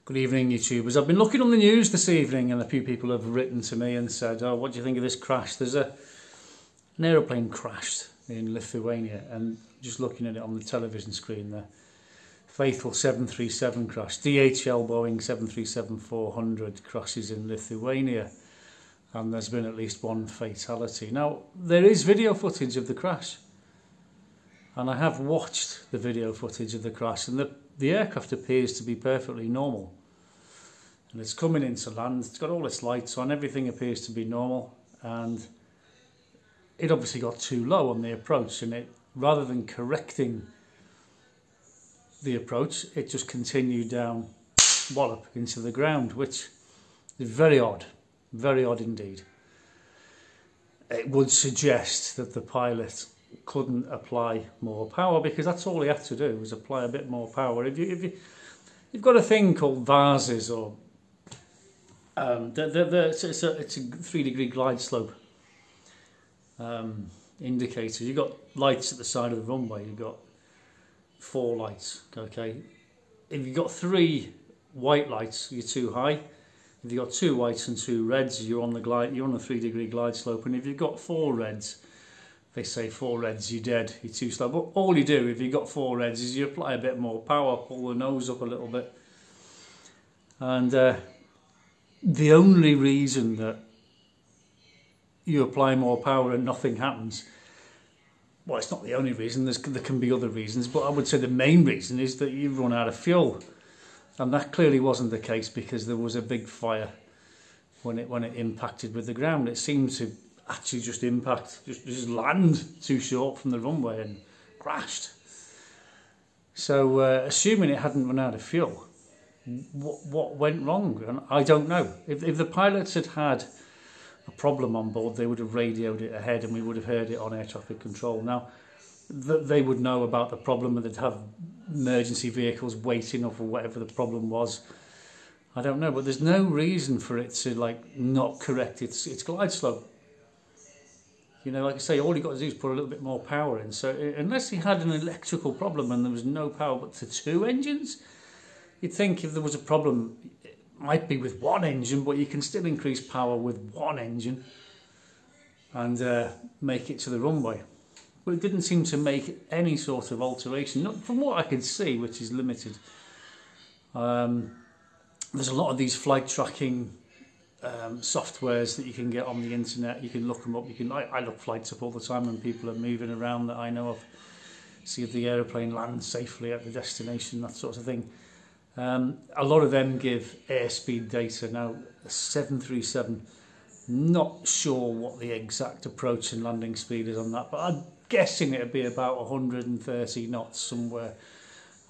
Good evening, YouTubers. I've been looking on the news this evening and a few people have written to me and said, oh, what do you think of this crash? There's an aeroplane crashed in Lithuania, and just looking at it on the television screen, the faithful 737 crash. DHL Boeing 737-400 crashes in Lithuania, and there's been at least one fatality. Now, there is video footage of the crash, and I have watched the video footage of the crash, and the aircraft appears to be perfectly normal. And it's coming into land, it's got all its lights on, everything appears to be normal, and it obviously got too low on the approach, and it, rather than correcting the approach, it just continued down wallop into the ground, which is very odd indeed. It would suggest that the pilot couldn't apply more power, because that's all he had to do, was apply a bit more power. If you've got a thing called vases, or it's a 3-degree glide slope indicator. You've got lights at the side of the runway, you've got 4 lights, okay? If you've got 3 white lights, you're too high. If you've got 2 whites and 2 reds, you're on the 3-degree glide slope. And if you've got 4 reds, they say 4 reds, you're dead, you're too slow. But all you do, if you've got 4 reds, is you apply a bit more power, pull the nose up a little bit. And the only reason that you apply more power and nothing happens, well, it's not the only reason, there can be other reasons, but I would say the main reason is that you've run out of fuel. And that clearly wasn't the case, because there was a big fire when it impacted with the ground. It seemed to actually just impact, just land too short from the runway and crashed. So assuming it hadn't run out of fuel, what went wrong? And I don't know. If the pilots had had a problem on board, they would have radioed it ahead and we would have heard it on air traffic control. Now, they would know about the problem, and they'd have emergency vehicles waiting up for whatever the problem was. I don't know, but there's no reason for it to not correct its glide slope. You know, like I say, all you got to do is put a little bit more power in. So unless he had an electrical problem and there was no power but to 2 engines, you'd think if there was a problem, it might be with 1 engine, but you can still increase power with 1 engine and make it to the runway. But it didn't seem to make any sort of alteration, not from what I could see, which is limited. There's a lot of these flight tracking softwares that you can get on the internet. You can look them up. I look flights up all the time when people are moving around that I know of, see if the aeroplane lands safely at the destination, that sort of thing. A lot of them give airspeed data. Now, 737, not sure what the exact approach and landing speed is on that, but I'm guessing it'd be about 130 knots, somewhere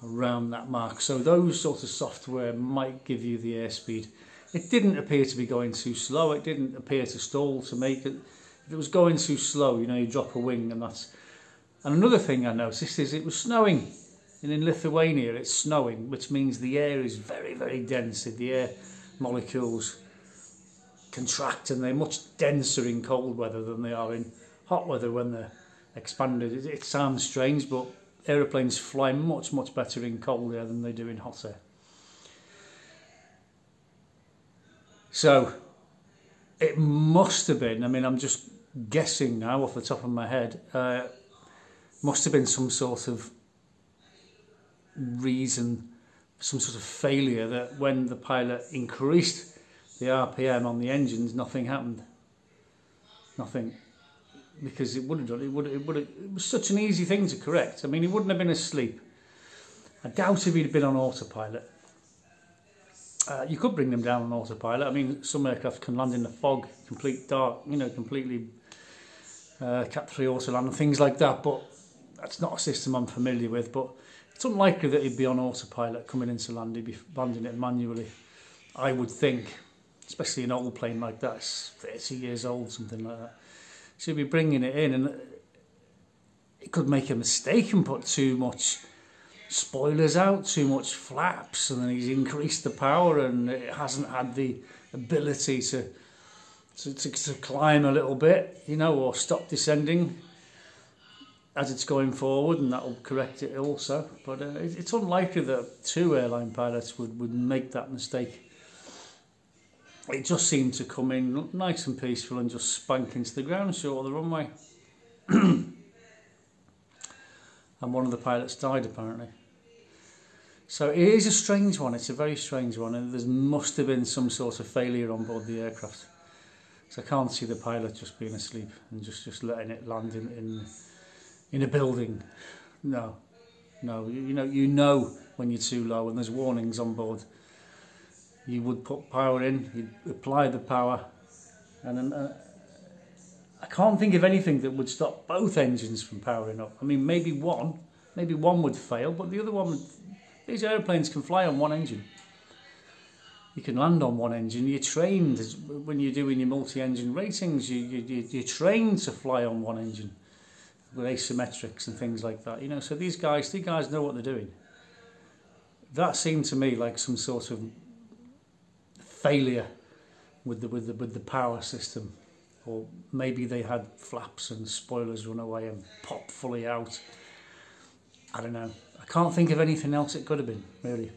around that mark. So those sort of software might give you the airspeed. It didn't appear to be going too slow. It didn't appear to stall to make it. If it was going too slow, you know, you drop a wing and that's... And another thing I noticed is it was snowing. And in Lithuania it's snowing, which means the air is very, very dense. The air molecules contract, and they're much denser in cold weather than they are in hot weather when they're expanded. It sounds strange, but aeroplanes fly much, much better in cold air than they do in hot air. So it must have been, I mean, I'm just guessing now off the top of my head, must have been some sort of reason, some sort of failure, that when the pilot increased the RPM on the engines, nothing happened. Nothing. Because it would have done, it was such an easy thing to correct. I mean, he wouldn't have been asleep. I doubt if he'd been on autopilot. You could bring them down on autopilot. I mean, some aircraft can land in the fog, complete dark, you know, completely Cat 3 auto land and things like that, but that's not a system I'm familiar with. But it's unlikely that he'd be on autopilot coming into land. He'd be landing it manually, I would think, especially an old plane like that. It's 30 years old, something like that. So he'd be bringing it in, and it could make a mistake and put too much spoilers out, too much flaps, and then he's increased the power and it hasn't had the ability to climb a little bit, you know, or stop descending. as it's going forward, and that will correct it also. But it's unlikely that 2 airline pilots would make that mistake. It just seemed to come in nice and peaceful and just spank into the ground short of the runway. And one of the pilots died, apparently. So it is a strange one. It's a very strange one, and there must have been some sort of failure on board the aircraft. So I can't see the pilot just being asleep and just letting it land in a building. No, you know when you're too low and there's warnings on board. You would put power in, you'd apply the power, and I can't think of anything that would stop both engines from powering up. I mean, maybe one would fail, but the other one, these airplanes can fly on one engine. You can land on one engine. You're trained, when you're doing your multi-engine ratings, you're trained to fly on one engine with asymmetrics and things like that. You know, so these guys know what they're doing. That seemed to me like some sort of failure with the power system, or maybe they had flaps and spoilers run away and pop fully out. I don't know. I can't think of anything else it could have been, really.